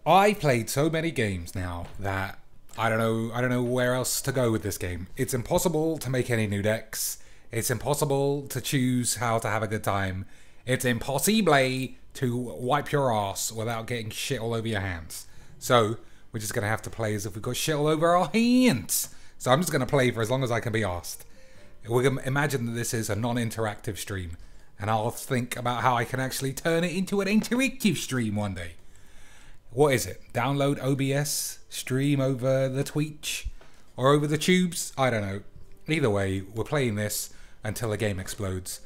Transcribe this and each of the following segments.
I played so many games now that I don't know where else to go with this game. It's impossible to make any new decks. It's impossible to choose how to have a good time. It's impossible to wipe your ass without getting shit all over your hands. So we're just gonna have to play as if we've got shit all over our hands. So I'm just gonna play for as long as I can be asked. We're gonna imagine that this is a non-interactive stream, and I'll think about how I can actually turn it into an interactive stream one day. What is it? Download OBS, stream over the Twitch, or over the tubes? I don't know. Either way, we're playing this until the game explodes.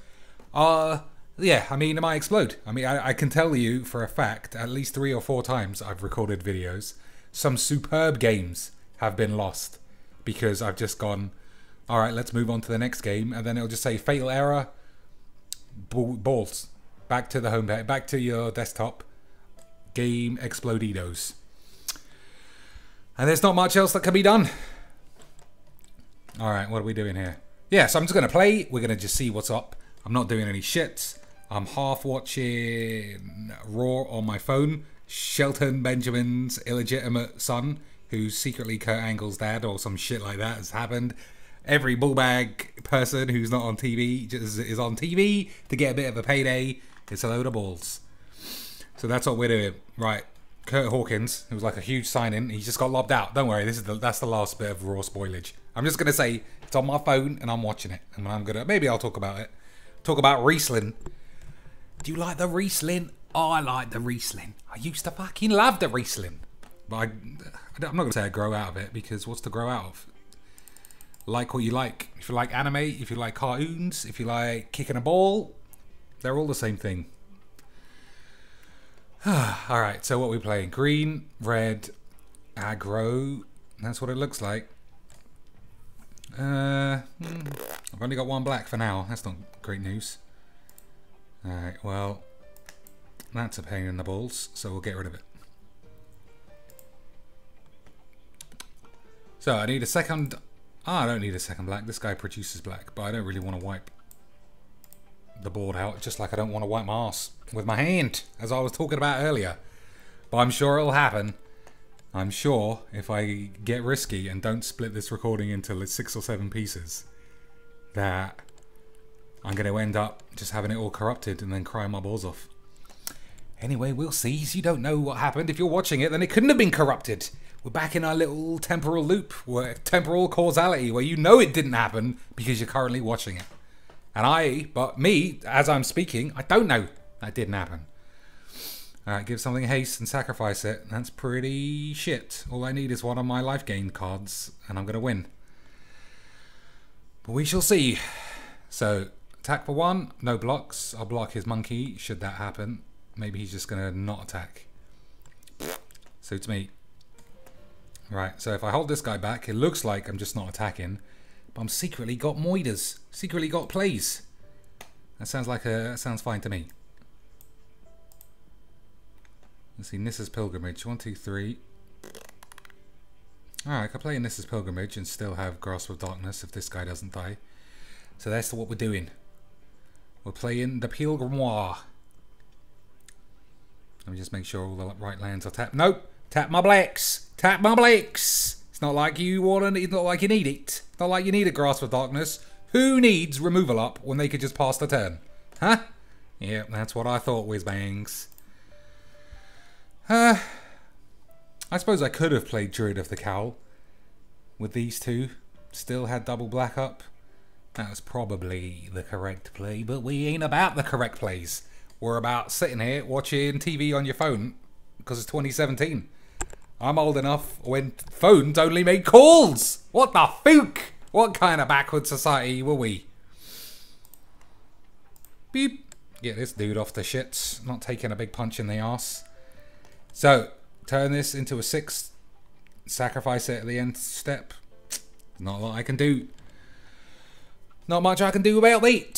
Yeah, I mean, it might explode. I mean, I can tell you for a fact, at least 3 or 4 times I've recorded videos. Some superb games have been lost because I've just gone, all right, let's move on to the next game, and then it'll just say fatal error, balls, back to the home page, back to your desktop, game explodidos. And there's not much else that can be done. All right, what are we doing here? Yeah, so I'm just gonna play. We're gonna just see what's up. I'm not doing any shits. I'm half watching Raw on my phone. Shelton Benjamin's illegitimate son, who's secretly Kurt Angle's dad or some shit like that, has happened. Every bullbag person who's not on TV just is on TV to get a bit of a payday. It's a load of balls. So that's what we're doing. Right. Kurt Hawkins, who was like a huge sign-in, he just got lobbed out. Don't worry, that's the last bit of Raw spoilage. I'm just going to say it's on my phone and I'm watching it. And I'm going to, maybe I'll talk about it. Talk about Riesling. Do you like the Riesling? Oh, I like the Riesling. I used to fucking love the Riesling. But I'm not going to say I grow out of it, because what's to grow out of? Like what you like. If you like anime, if you like cartoons, if you like kicking a ball, they're all the same thing. Alright, so what are we playing? Green, red, aggro. That's what it looks like. I've only got 1 black for now. That's not great news. Alright, well, that's a pain in the balls, so we'll get rid of it. So I need a second. I don't need a second black. This guy produces black, but I don't really want to wipe the board out, just like I don't want to wipe my ass with my hand, as I was talking about earlier. But I'm sure it'll happen. I'm sure if I get risky and don't split this recording into 6 or 7 pieces, that I'm going to end up just having it all corrupted and then crying my balls off. Anyway, we'll see. You don't know what happened. If you're watching it, then it couldn't have been corrupted. We're back in our little temporal loop, where temporal causality, where you know it didn't happen because you're currently watching it. And me, as I'm speaking, I don't know that didn't happen. Alright, give something haste and sacrifice it. That's pretty shit. All I need is one of my life gain cards, and I'm going to win. But we shall see. So, attack for 1, no blocks. I'll block his monkey, should that happen. Maybe he's just going to not attack. Suits me. Right, so if I hold this guy back, it looks like I'm just not attacking. But I'm secretly got moiders. Secretly got plays. That sounds fine to me. Let's see, Nissa's Pilgrimage. 1, 2, 3. Alright, I can play Nissa's Pilgrimage and still have Grasp of Darkness if this guy doesn't die. So that's what we're doing. We're playing the Pilgrimoire. Let me just make sure all the right lands are tapped. Nope! Tap my blacks! Tap my blacks! It's not like you want it. It's not like you need it. It's not like you need a Grasp of Darkness. Who needs removal up when they could just pass the turn? Huh? Yeah, that's what I thought, whiz-bangs. I suppose I could have played Druid of the Cowl with these two. Still had double black up. That was probably the correct play, but we ain't about the correct plays. We're about sitting here watching TV on your phone because it's 2017. I'm old enough when phones only made calls. What the fuck? What kind of backward society were we? Beep. Get this dude off the shits. Not taking a big punch in the ass. So, turn this into a 6. Sacrifice it at the end step. Not a lot I can do. Not much I can do about it.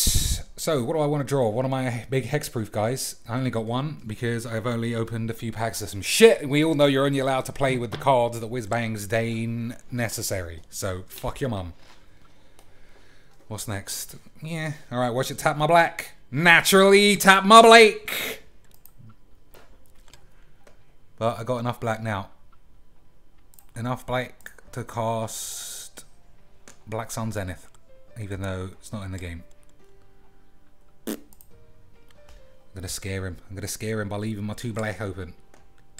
So, what do I want to draw? One of my big hexproof guys. I only got 1 because I've only opened a few packs of some shit. We all know you're only allowed to play with the cards that whiz-bangs deign necessary. So, fuck your mum. What's next? Yeah. Alright, watch it tap my black. Naturally tap my black. But I got enough black now. Enough black to cast Black Sun Zenith, even though it's not in the game. I'm gonna scare him. I'm gonna scare him by leaving my 2 black open.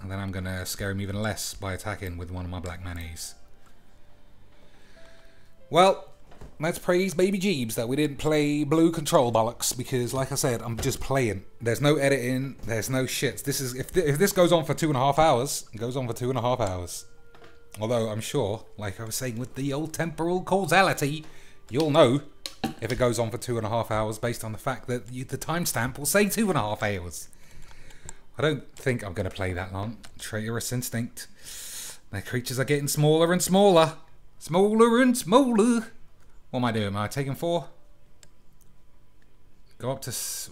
And then I'm gonna scare him even less by attacking with one of my black manis. Well, let's praise baby Jeebs that we didn't play blue control bollocks, because like I said, I'm just playing. There's no editing, there's no shit. This is if this goes on for 2.5 hours, it goes on for 2.5 hours. Although I'm sure, like I was saying with the old temporal causality, you'll know if it goes on for 2.5 hours based on the fact that the timestamp will say 2.5 hours. I don't think I'm going to play that long. Traitorous instinct. My creatures are getting smaller and smaller. Smaller and smaller. What am I doing? Am I taking 4? Go up to,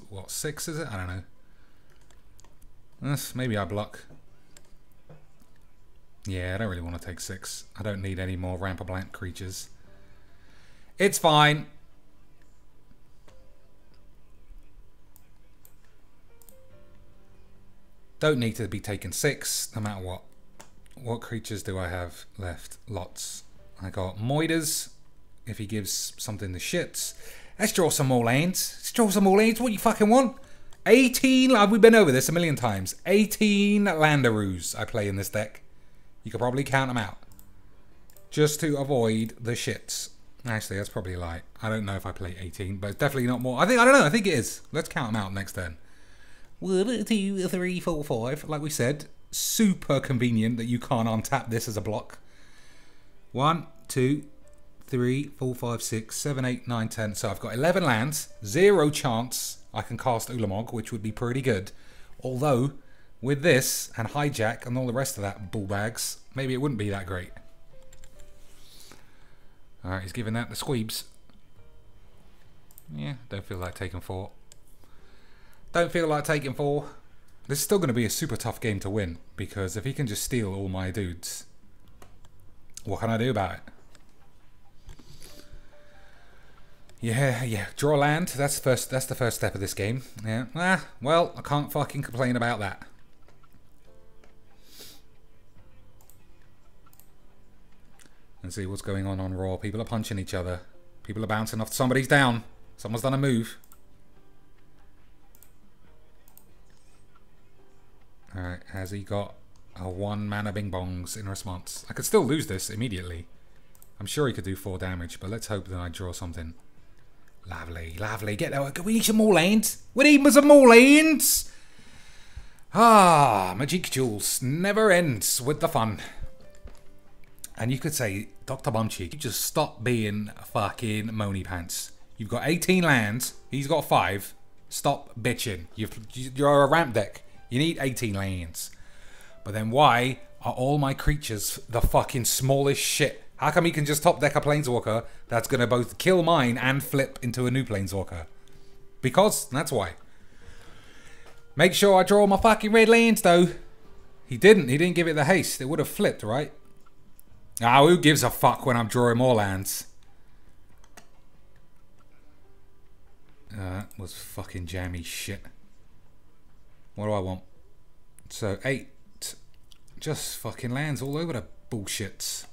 what, 6 is it? I don't know. Maybe I block. Yeah, I don't really want to take 6. I don't need any more Rampablank creatures. It's fine. Don't need to be taking 6, no matter what. What creatures do I have left? Lots. I got Moiders, if he gives something to shits. Let's draw some more lands. Let's draw some more lands. What you fucking want? 18, we've been over this a million times. 18 Landaroos I play in this deck. You could probably count them out. Just to avoid the shits. Actually, that's probably a lie. I don't know if I play 18, but it's definitely not more. I don't know, I think it is. Let's count them out next turn. 1, 2, 3, 4, 5. Like we said, super convenient that you can't untap this as a block. 1, 2, 3, 4, 5, 6, 7, 8, 9, 10. So I've got 11 lands. 0 chance I can cast Ulamog, which would be pretty good. Although, with this and Hijack and all the rest of that bull bags, maybe it wouldn't be that great. Alright, he's giving that the squeebs. Yeah, don't feel like taking 4. Don't feel like taking 4. This is still going to be a super tough game to win, because if he can just steal all my dudes, what can I do about it? Yeah, draw land. That's the first step of this game. Yeah. Well, I can't fucking complain about that. Let's see what's going on Raw. People are punching each other. People are bouncing off. Somebody's down. Someone's done a move. Alright, has he got a 1 mana bing bongs in response? I could still lose this immediately. I'm sure he could do 4 damage, but let's hope that I draw something. Lovely, lovely. Get that. We need some more lands. We need some more lands. Magic Duels never ends with the fun. And you could say, Dr. Bumcheek, you just stop being fucking moany pants. You've got 18 lands. He's got 5. Stop bitching. You're a ramp deck. You need 18 lands. But then why are all my creatures the fucking smallest shit? How come he can just top deck a Planeswalker that's going to both kill mine and flip into a new Planeswalker? Because, that's why. Make sure I draw my fucking red lands, though. He didn't give it the haste. It would have flipped, right? Who gives a fuck when I'm drawing more lands? That was fucking jammy shit. What do I want? So, 8. Just fucking lands all over the bullshits.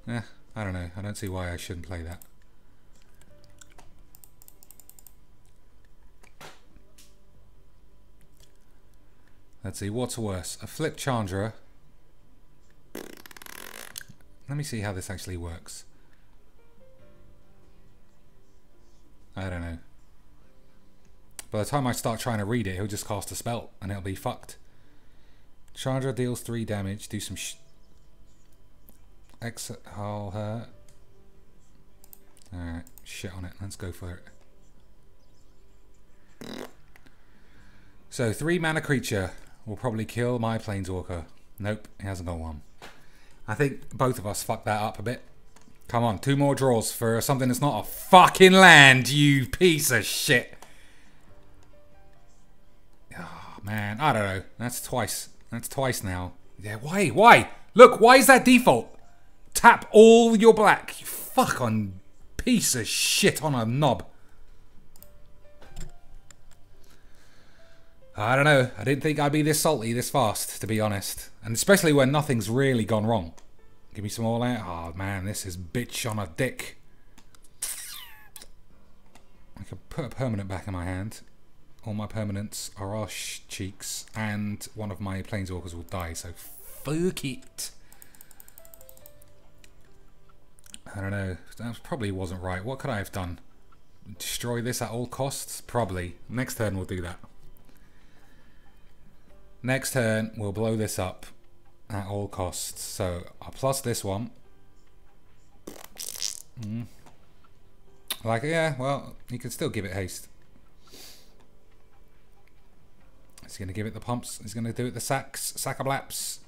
I don't know. I don't see why I shouldn't play that. Let's see, what's worse? A flip Chandra. Let me see how this actually works. I don't know. By the time I start trying to read it, he'll just cast a spell and it'll be fucked. Chandra deals 3 damage. Do some exile her. Alright, shit on it. Let's go for it. So, 3 mana creature will probably kill my Planeswalker. Nope, he hasn't got 1. I think both of us fucked that up a bit. Come on, 2 more draws for something that's not a fucking land, you piece of shit. Oh, man, I don't know. That's twice. That's twice now. Yeah, why? Why? Look, why is that default? Tap all your black. You fucking piece of shit on a knob. I don't know. I didn't think I'd be this salty this fast, to be honest. And especially when nothing's really gone wrong. Give me some more land. Oh man, this is bitch on a dick. I can put a permanent back in my hand. All my permanents are arse cheeks. And one of my planeswalkers will die, so fuck it. I don't know. That probably wasn't right. What could I have done? Destroy this at all costs? Probably. Next turn we'll do that. Next turn we'll blow this up at all costs. So I'll plus this one. Like, yeah, well, you can still give it haste. He's going to give it the pumps. He's going to do it the sacks. Sack-a-blaps.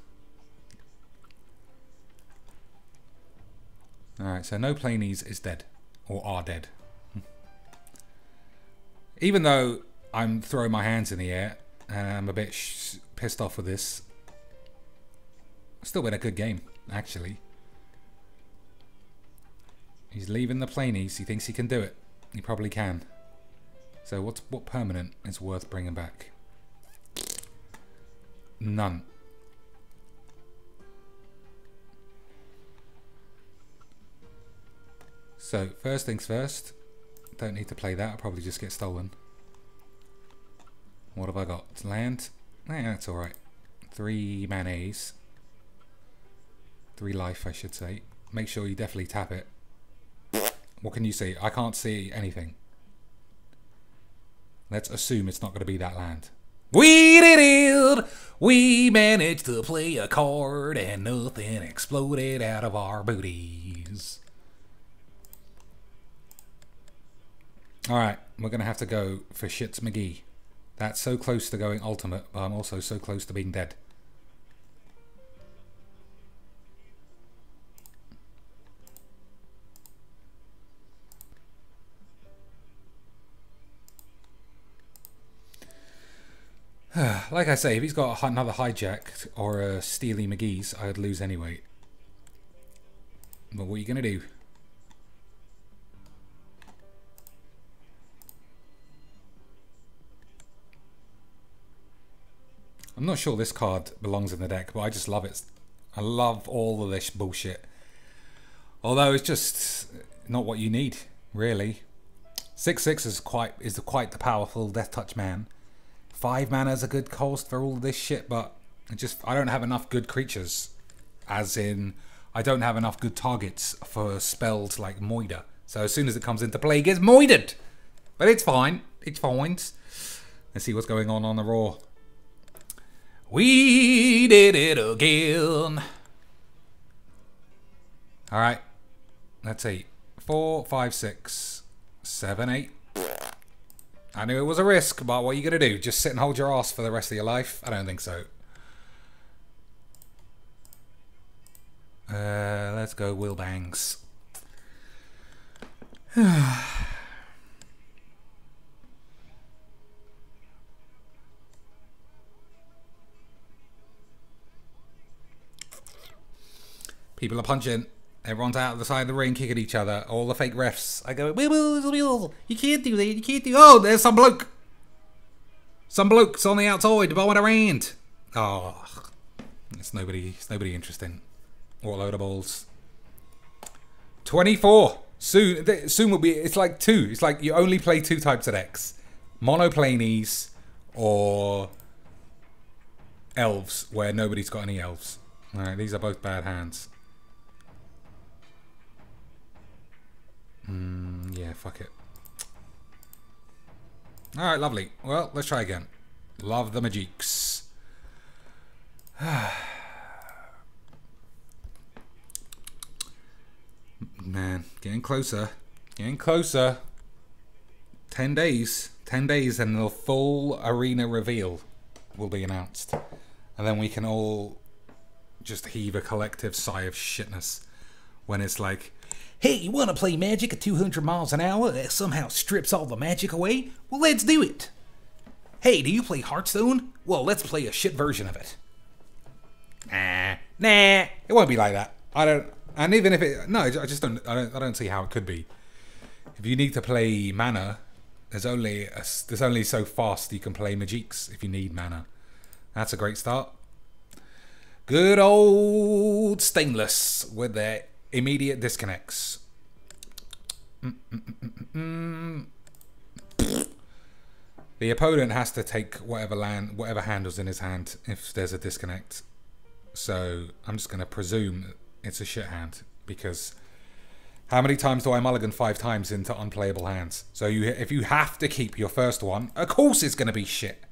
Alright, so no plaниes is dead. Or are dead. Even though I'm throwing my hands in the air and I'm a bit pissed off with this, it's still been a good game, actually. He's leaving the planies. He thinks he can do it. He probably can. So what permanent is worth bringing back? None. So first things first. Don't need to play that. I'll probably just get stolen. What have I got? Land? Yeah, that's alright. 3 mayonnaise. 3 life, I should say. Make sure you definitely tap it. What can you see? I can't see anything. Let's assume it's not going to be that land. We did it! We managed to play a card and nothing exploded out of our booties. Alright, we're going to have to go for shits McGee. That's so close to going ultimate, but I'm also so close to being dead. Like I say, if he's got another hijack or a Steely McGee's, I'd lose anyway. But what are you going to do? I'm not sure this card belongs in the deck, but I just love it. I love all of this bullshit. Although it's just not what you need, really. 6/6 is quite the powerful Death Touch man. 5 mana is a good cost for all of this shit, but I don't have enough good creatures. As in, I don't have enough good targets for spells like Moida. So as soon as it comes into play, it gets moided. But it's fine. It's fine. Let's see what's going on the Raw. We did it again. Alright. Let's see. 4, 5, 6, 7, 8. I knew it was a risk, but what are you going to do? Just sit and hold your ass for the rest of your life? I don't think so. Let's go Will Bangs. People are punching. Everyone's out of the side of the ring kicking each other. All the fake refs. I go, you can't do that. You can't do. Oh, there's some bloke. Some bloke's on the outside bowling around. Oh, it's nobody interesting. What a load of balls. 24. Soon will be. It's like 2. It's like you only play 2 types of decks: monoplanies or elves, where nobody's got any elves. All right, these are both bad hands. Yeah, fuck it. Alright, lovely. Well, let's try again. Love the Magiques. Man, getting closer. Getting closer. 10 days. 10 days and the full arena reveal will be announced. And then we can all just heave a collective sigh of shitness when it's like, hey, you want to play Magic at 200 miles an hour that somehow strips all the magic away? Well, let's do it. Hey, do you play Hearthstone? Well, let's play a shit version of it. Nah, it won't be like that. I don't, and even if it, no, I just don't, I don't see how it could be. If you need to play mana, there's only so fast you can play Magiques if you need mana. That's a great start. Good old Stainless with their immediate disconnects. The opponent has to take whatever hand was in his hand if there's a disconnect. So I'm just going to presume it's a shit hand, because how many times do I mulligan 5 times into unplayable hands? So if you have to keep your first one, of course it's going to be shit.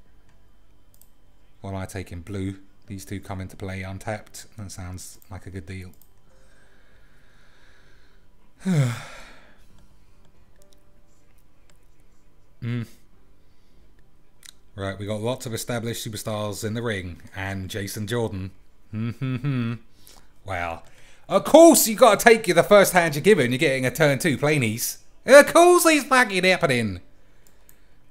What am I taking? Blue. These two come into play untapped. That sounds like a good deal. Right, we got lots of established superstars in the ring, and Jason Jordan. Well, of course you got to take the first hand you're given. You're getting a turn 2 plainies. Of course he's fucking happening.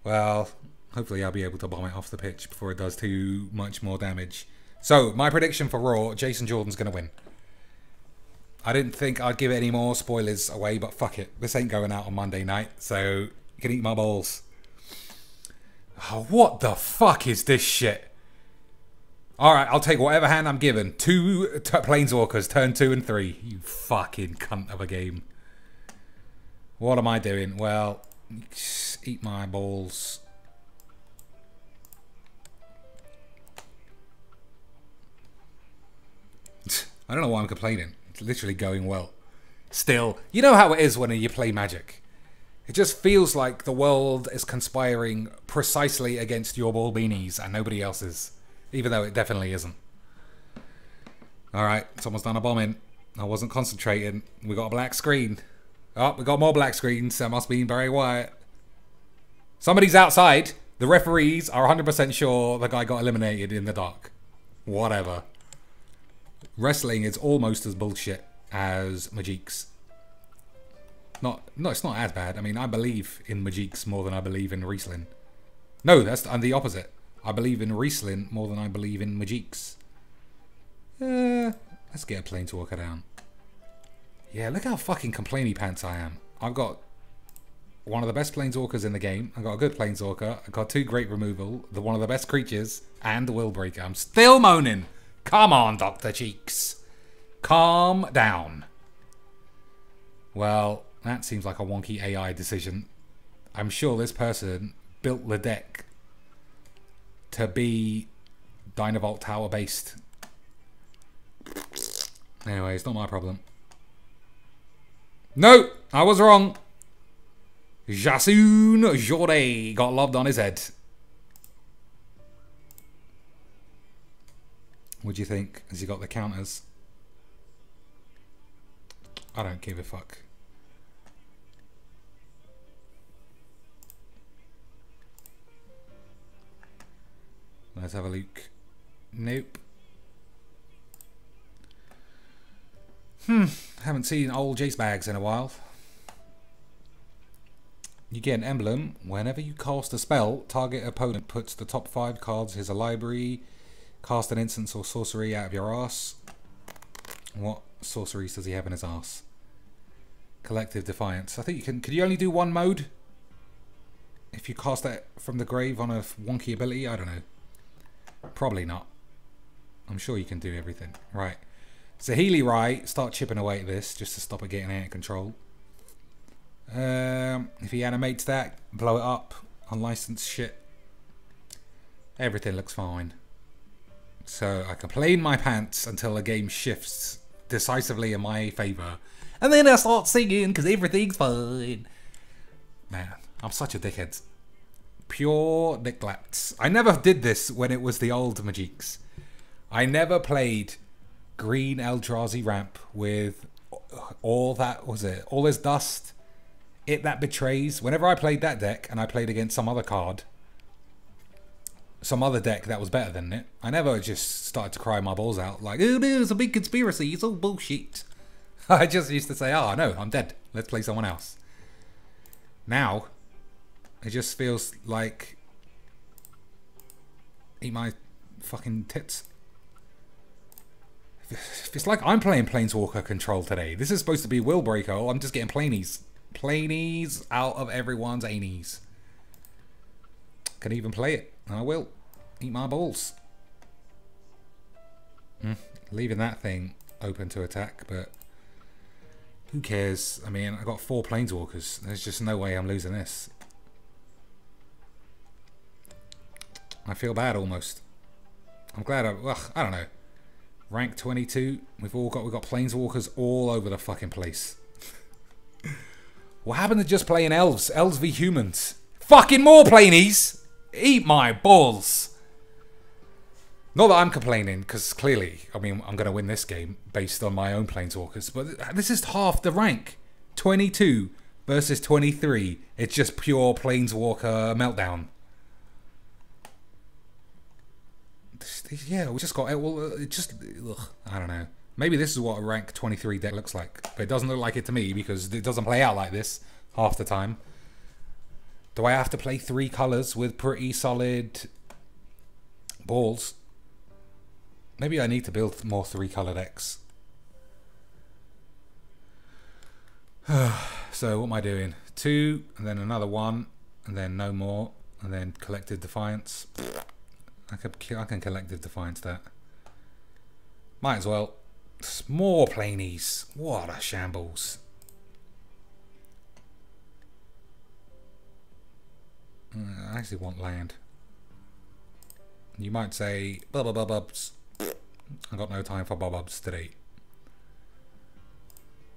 Well, hopefully I'll be able to bomb it off the pitch before it does too much more damage. So, my prediction for Raw, Jason Jordan's going to win. I didn't think I'd give any more spoilers away, but fuck it. This ain't going out on Monday night, so you can eat my balls. Oh, what the fuck is this shit? Alright, I'll take whatever hand I'm given. 2 Planeswalkers, turn 2 and 3. You fucking cunt of a game. What am I doing? Well, eat my balls. I don't know why I'm complaining. It's literally going well. Still, you know how it is when you play Magic. It just feels like the world is conspiring precisely against your ball beanies and nobody else's. Even though it definitely isn't. Alright, someone's done a bombing. I wasn't concentrating. We got a black screen. Oh, we got more black screens. That must be very Wyatt. Somebody's outside. The referees are 100% sure the guy got eliminated in the dark. Whatever. Wrestling is almost as bullshit as Magiques. No, it's not as bad. I mean, I believe in Magiques more than I believe in Riesling. No, I'm the opposite. I believe in Riesling more than I believe in Magiques. Let's get a Planeswalker down. Yeah, look how fucking complainy pants I am. I've got one of the best Planeswalkers in the game. I've got a good Planeswalker. I've got 2 great removal. One of the best creatures. And the Willbreaker. I'm still moaning. Come on, Dr. Cheeks. Calm down. Well, that seems like a wonky AI decision. I'm sure this person built the deck to be Dynavolt Tower based. Anyway, it's not my problem. No, I was wrong. Jason Jordan got lobbed on his head. What do you think? Has he got the counters? I don't give a fuck. Let's have a look. Nope. Haven't seen old Jace Bags in a while. You get an emblem. Whenever you cast a spell, target opponent puts the top 5 cards of his library. Cast an instance or sorcery out of your ass. What sorceries does he have in his ass? Collective Defiance. I think you can... Could you only do 1 mode? If you cast that from the grave on a wonky ability? I don't know. Probably not. I'm sure you can do everything. Right. So Healy Rye, start chipping away at this just to stop it getting out of control. If he animates that, blow it up. Unlicensed shit. Everything looks fine. So I complain my pants until the game shifts decisively in my favour. And then I start singing because everything's fine. Man, I'm such a dickhead. Pure Nicklats. I never did this when it was the old Magiques. I never played green Eldrazi ramp with all that, was it? All this dust. It that betrays. Whenever I played that deck and I played against some other card, some other deck that was better than it, I never just started to cry my balls out like, oh no, it's a big conspiracy, it's all bullshit. I just used to say, oh no, I'm dead. Let's play someone else. Now, it just feels like eat my fucking tits. It's like I'm playing Planeswalker Control today. This is supposed to be Willbreaker. I'm just getting plainies. Plainies out of everyone's anies. Can even play it. I will. Eat my balls. Leaving that thing open to attack, but who cares? I mean, I got 4 planeswalkers. There's just no way I'm losing this. I feel bad almost. I'm glad I don't know. Rank 22. We've got planeswalkers all over the fucking place. What happened to just playing elves? Elves v humans. Fucking more planies! Eat my balls! Not that I'm complaining, because clearly, I mean, I'm going to win this game based on my own planeswalkers, but this is half the rank. 22 versus 23. It's just pure planeswalker meltdown. Yeah, we just got... Well, it just... Ugh, I don't know. Maybe this is what a rank 23 deck looks like. But it doesn't look like it to me because it doesn't play out like this half the time. Do I have to play 3 colours with pretty solid balls? Maybe I need to build more 3-colour decks. So what am I doing? 2, and then another 1, and then no more, and then Collective Defiance. I can Collective Defiance that. Might as well. More planies. What a shambles. I actually want land. You might say, bubs. I got no time for bubs today.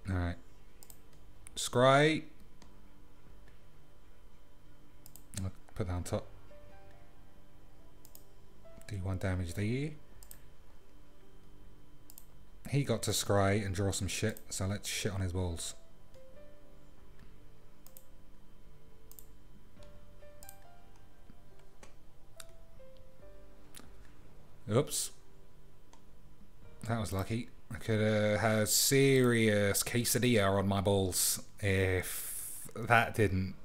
Alright. Scry. I'll put that on top. Do 1 damage there. He got to scry and draw some shit, so let's shit on his balls. Oops. That was lucky. I could have had a serious quesadilla on my balls if that didn't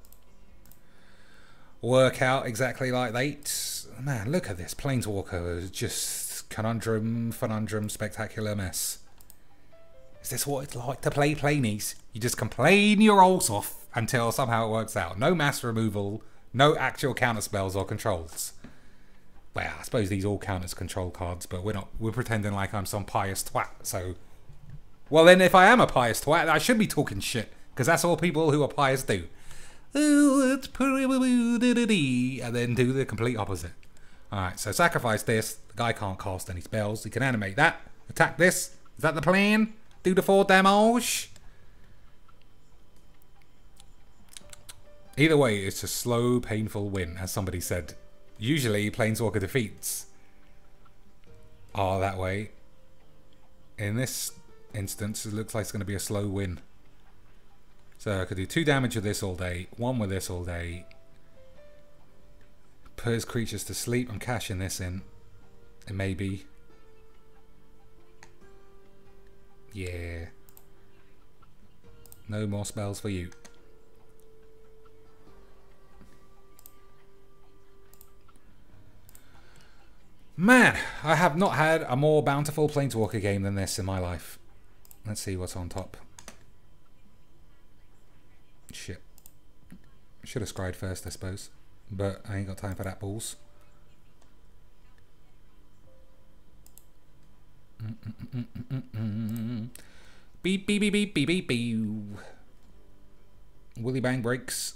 work out exactly like that. Man, look at this. Planeswalker, just conundrum, spectacular mess. Is this what it's like to play planies? You just complain your rolls off until somehow it works out. No mass removal, no actual counter spells or controls. Well, I suppose these all count as control cards, but we're pretending like I'm some pious twat, so... Well then, if I am a pious twat, I should be talking shit, because that's all people who are pious do. Oh, it's and then do the complete opposite. Alright, so sacrifice this. The guy can't cast any spells. He can animate that. Attack this. Is that the plan? Do the 4 damage. Either way, it's a slow, painful win, as somebody said. Usually, Planeswalker defeats are that way. In this instance, it looks like it's going to be a slow win. So I could do 2 damage with this all day, 1 with this all day. Put his creatures to sleep. I'm cashing this in. It may be. Yeah. No more spells for you. Man, I have not had a more bountiful Planeswalker game than this in my life. Let's see what's on top. Shit. Should have scried first, I suppose. But I ain't got time for that, balls. Beep, beep, beep, beep, beep, beep, beep. Willy Bang breaks.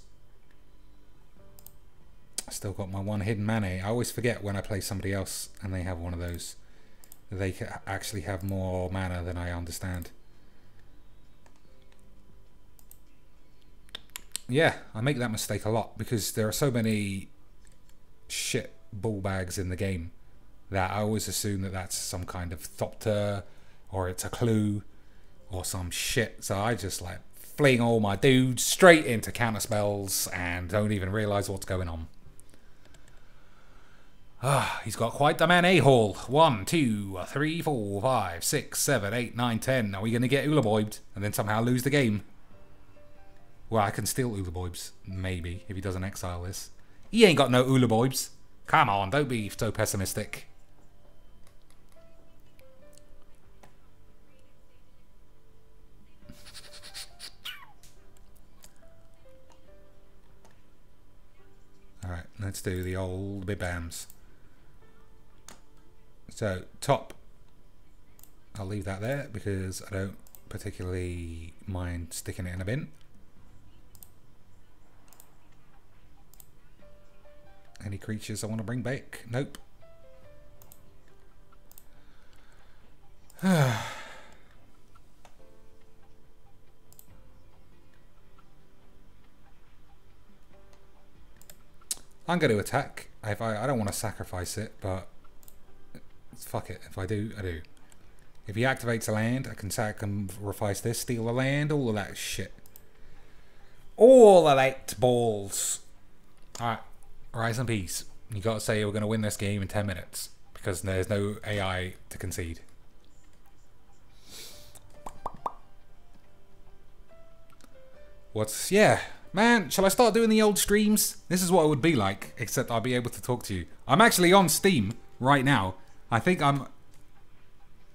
I still got my 1 hidden mana. I always forget when I play somebody else and they have one of those. They actually have more mana than I understand. Yeah, I make that mistake a lot because there are so many shit ball bags in the game that I always assume that that's some kind of Thopter or it's a clue or some shit. So I just like fling all my dudes straight into counter spells and don't even realise what's going on. Ah, he's got quite the mana haul. 1, 2, 3, 4, 5, 6, 7, 8, 9, 10. Are we going to get Ulaboibed and then somehow lose the game? Well, I can steal Ulaboibs, maybe, if he doesn't exile this. He ain't got no Ulaboibs. Come on, don't be so pessimistic. Alright, Let's do the old bib-bams. So, top. I'll leave that there because I don't particularly mind sticking it in a bin. Any creatures I want to bring back? Nope. I'm going to attack. I don't want to sacrifice it, but fuck it. If I do, I do. If he activates a land, I can sacrifice this, steal the land, all of that shit. All of that balls. Alright, rise and peace. You got to say we're going to win this game in 10 minutes because there's no AI to concede. Yeah. Man, shall I start doing the old streams? This is what it would be like, except I'll be able to talk to you. I'm actually on Steam right now. I think I'm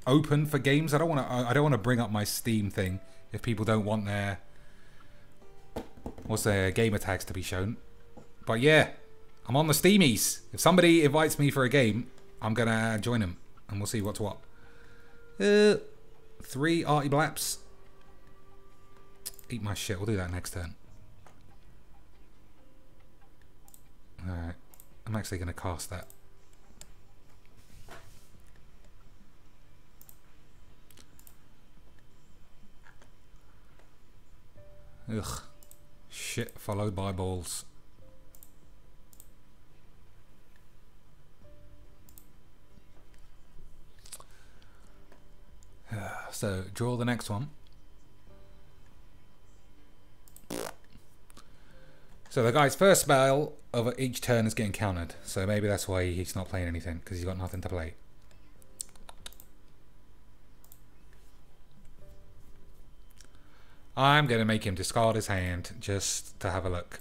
open for games. I don't want to bring up my Steam thing if people don't want their gamer tags to be shown. But yeah, I'm on the Steamies. If somebody invites me for a game, I'm gonna join them and we'll see what's what. 3 arty blaps. Eat my shit. We'll do that next turn. Alright, I'm actually going to cast that. Ugh. Shit followed by balls. So, draw the next one. So the guy's first spell of each turn is getting countered. So maybe that's why he's not playing anything, because he's got nothing to play. I'm going to make him discard his hand just to have a look.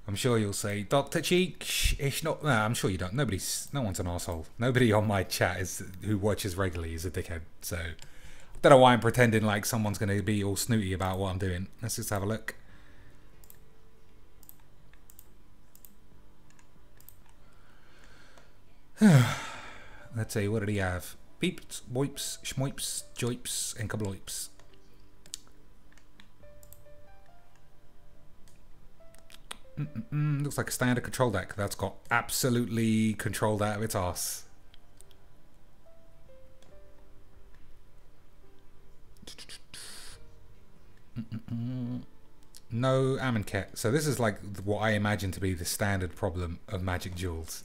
I'm sure you'll say, Dr. Cheek, it's not... Nah, I'm sure you don't. No one's an arsehole. Nobody on my chat who watches regularly is a dickhead. So... don't know why I'm pretending like someone's going to be all snooty about what I'm doing. Let's just have a look. Let's see, what did he have? Beeps, boips, schmoips, joips, and kabloips. Looks like a standard control deck that's got absolutely controlled out of its arse. No Amonkhet. So this is like what I imagine to be the standard problem of Magic Duels.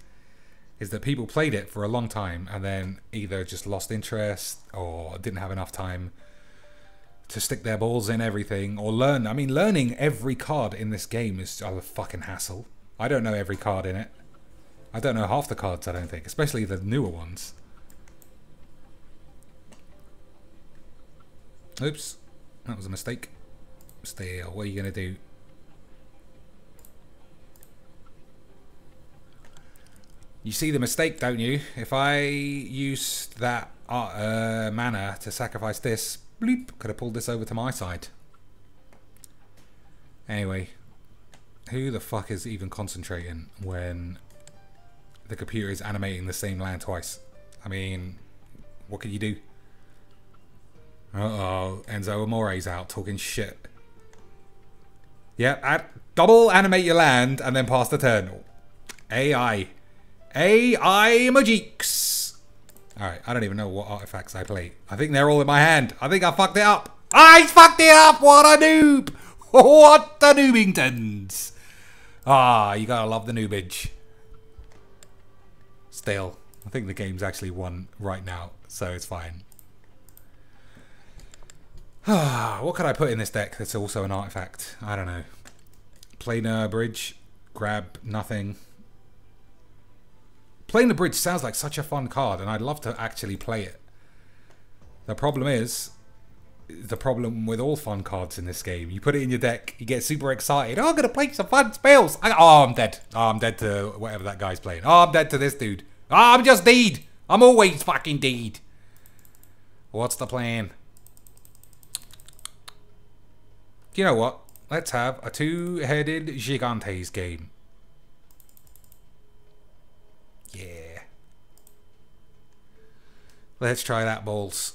Is that people played it for a long time and then either just lost interest or didn't have enough time to stick their balls in everything or learn. I mean, learning every card in this game is a fucking hassle. I don't know every card in it. I don't know half the cards, I don't think. Especially the newer ones. Oops. That was a mistake. Still, what are you going to do? You see the mistake, don't you? If I used that mana to sacrifice this, bloop, could have pulled this over to my side. Anyway, who the fuck is even concentrating when the computer is animating the same land twice? I mean, what can you do? Uh-oh, Enzo Amore's out talking shit. Yeah, double animate your land and then pass the turn. AI. AI Magix. Alright, I don't even know what artifacts I play. I think they're all in my hand. I think I fucked it up. I fucked it up! What a noob! What the noobingtons! Ah, you gotta love the noobage. Still, I think the game's actually won right now, so it's fine. What could I put in this deck that's also an artifact? I don't know. Planar Bridge. Grab nothing. Playing the bridge sounds like such a fun card, and I'd love to actually play it. The problem is, the problem with all fun cards in this game, you put it in your deck, you get super excited. Oh, I'm going to play some fun spells. Oh, I'm dead. Oh, I'm dead to whatever that guy's playing. Oh, I'm dead to this dude. Oh, I'm just deed. I'm always fucking deed. What's the plan? You know what? let's have a two-headed Gigantes game. Yeah. Let's try that, balls.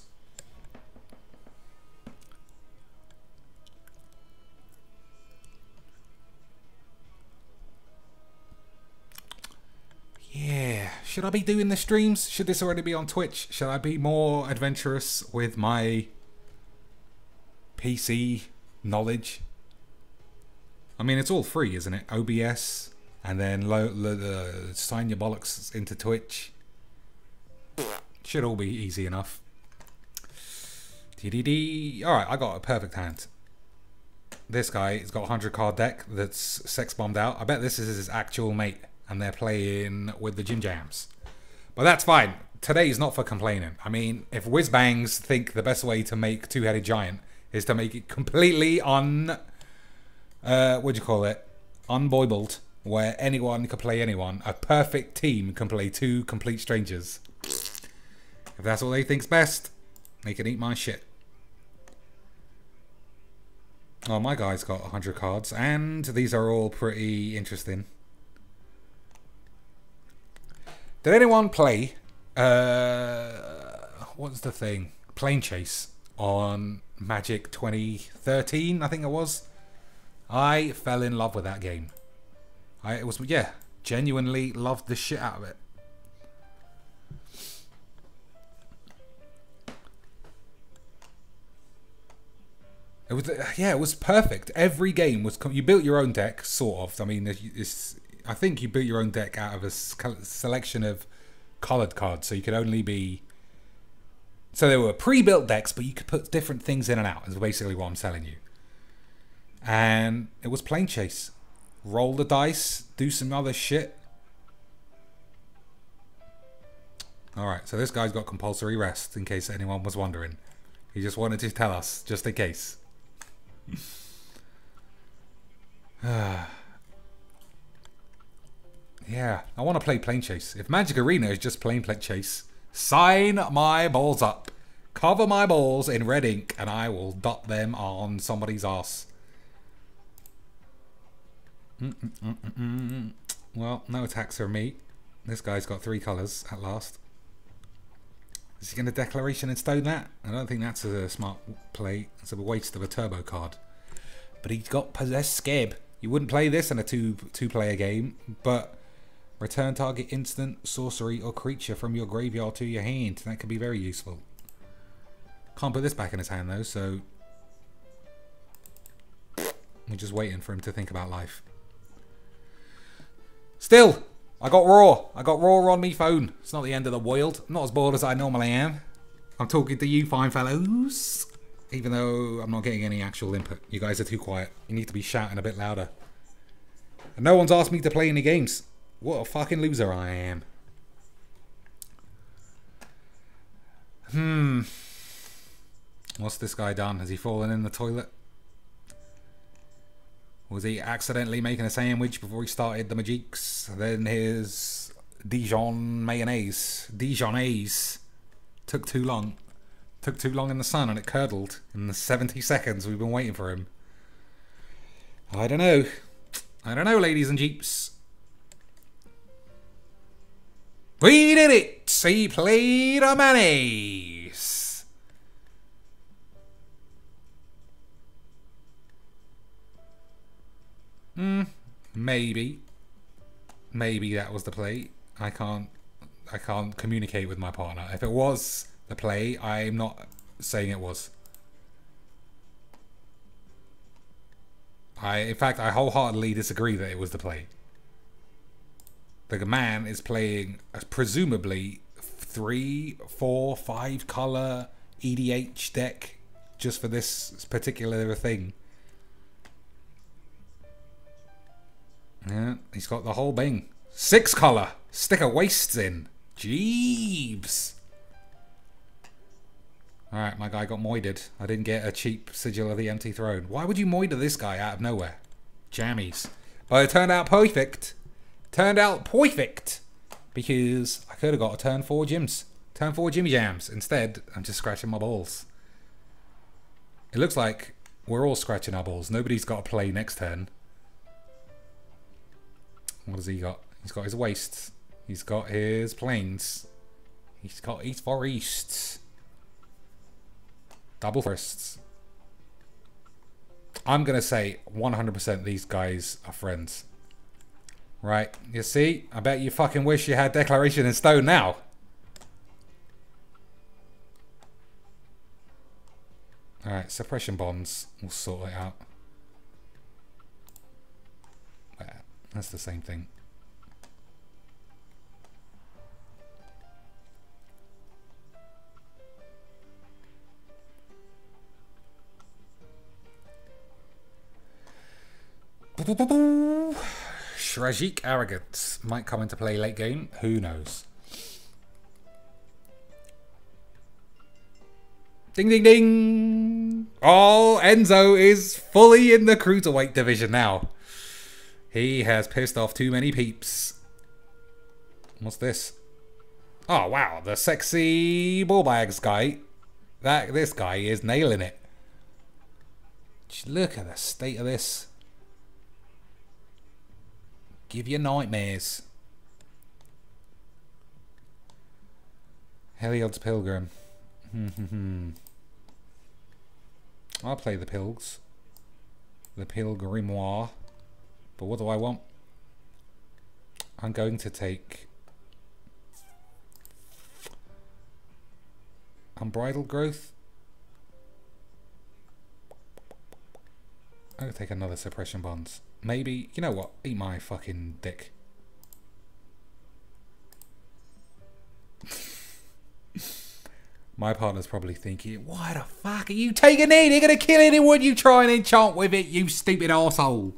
Yeah. Should I be doing the streams? Should this already be on Twitch? Should I be more adventurous with my PC knowledge? I mean, it's all free, isn't it? OBS, and then sign your bollocks into Twitch. Should all be easy enough. Alright, I got a perfect hand. This guy has got a 100 card deck that's sex bombed out. I bet this is his actual mate, and they're playing with the Jim Jams. But that's fine. Today's not for complaining. I mean, if whiz-bangs think the best way to make two-headed giant is to make it completely unboibled, where anyone can play anyone, a perfect team can play two complete strangers. If that's what they think's best, they can eat my shit. Oh, my guy's got 100 cards, and these are all pretty interesting. Did anyone play, what's the thing? Plane Chase on Magic 2013, I think it was. I fell in love with that game. Genuinely loved the shit out of it. It was perfect. Every game was... You built your own deck, sort of. I mean, I think you built your own deck out of a selection of coloured cards, so you could only be... So there were pre-built decks, but you could put different things in and out, is basically what I'm telling you. And it was Plane Chase. Roll the dice, do some other shit. Alright, so this guy's got compulsory rest, in case anyone was wondering. He just wanted to tell us, just in case. Yeah, I want to play Plane Chase. If Magic Arena is just plain Plane Chase, sign my balls up. Cover my balls in red ink and I will dot them on somebody's ass. Well, no attacks for me. This guy's got 3 colours at last. Is he going to Declaration and Stone that? I don't think that's a smart play. It's a waste of a turbo card. But he's got Possessed Scab. You wouldn't play this in a two-player game, but return target instant, sorcery, or creature from your graveyard to your hand. That could be very useful. Can't put this back in his hand though, so we're just waiting for him to think about life. Still, I got Raw. I got Raw on me phone. It's not the end of the world. I'm not as bored as I normally am. I'm talking to you fine fellows. Even though I'm not getting any actual input. You guys are too quiet. You need to be shouting a bit louder. And no one's asked me to play any games. What a fucking loser I am. What's this guy done? Has he fallen in the toilet? Was he accidentally making a sandwich before he started the Magiques? Then his Dijon mayonnaise. Dijonaise. Took too long. Took too long in the sun and it curdled in the 70 seconds we've been waiting for him. I don't know. I don't know, ladies and jeeps. We did it! He played a mayonnaise. Maybe that was the play. I can't communicate with my partner. If it was the play, I'm not saying it was. In fact, I wholeheartedly disagree that it was the play. The man is playing presumably 3, 4, 5 color EDH deck just for this particular thing. Yeah, he's got the whole bing. 6 color. Stick a wastes in. Jeebs. Alright, my guy got moided. I didn't get a cheap Sigil of the Empty Throne. Why would you moider this guy out of nowhere? Jammies. But it turned out perfect. Turned out perfect. Because I could have got a turn 4 Jims. Turn 4 Jimmy Jams. Instead, I'm just scratching my balls. It looks like We're all scratching our balls. Nobody's got to play next turn. What has he got? He's got his wastes. He's got his plains. He's got his forests. Double forests. I'm going to say 100% these guys are friends. Right, you see? I bet you fucking wish you had Declaration in Stone now. Alright, suppression bonds. We'll sort it out. That's the same thing. Shrajik Arrogance might come into play late game. Who knows? Ding, ding, ding! Oh, Enzo is fully in the cruiserweight division now. He has pissed off too many peeps. What's this? Oh, wow. The sexy ball bags guy. This guy is nailing it. Just look at the state of this. Give you nightmares. Heliod's Pilgrim. I'll play the Pilgs. The Pilgrimoire. But what do I want? I'm going to take Unbridled Growth. I'm going to take another Suppression Bonds. Maybe, you know what? Eat my fucking dick. My partner's probably thinking, why the fuck are you taking it? You're going to kill anyone you try and enchant with it, you stupid arsehole.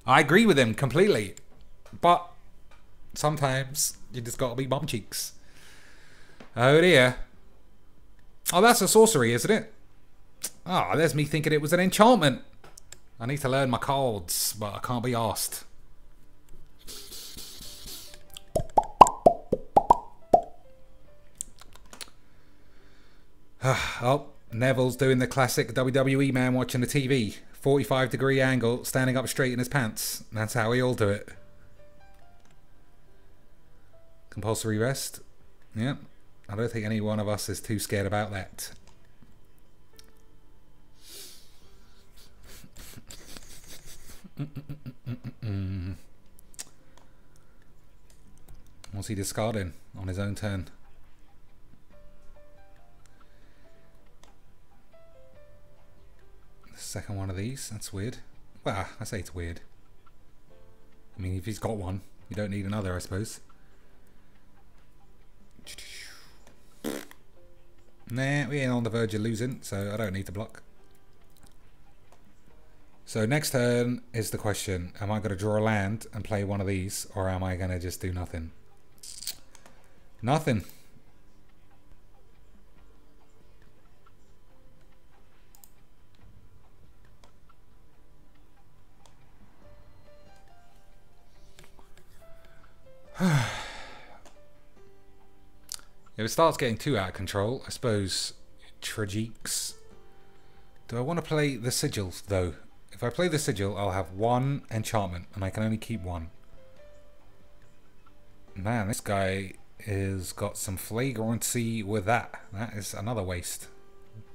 I agree with him completely. But sometimes you just got to be bum cheeks. Oh dear. Oh, that's a sorcery, isn't it? Ah, oh, there's me thinking it was an enchantment. I need to learn my cards, but I can't be asked. Oh, Neville's doing the classic WWE man watching the TV. 45-degree angle, standing up straight in his pants. That's how we all do it. Compulsory rest. Yeah, I don't think any one of us is too scared about that. What's he discarding on his own turn? Second one of these. That's weird. Well, I say it's weird. I mean, if he's got one, you don't need another, I suppose. Nah, we ain't on the verge of losing, so I don't need to block. So next turn is the question. Am I going to draw a land and play one of these, or am I going to just do nothing? Nothing. If it starts getting too out of control, I suppose Tragiques. Do I want to play the Sigil though? If I play the Sigil, I'll have one enchantment and I can only keep one. Man, this guy has got some flagrancy with that. That is another waste.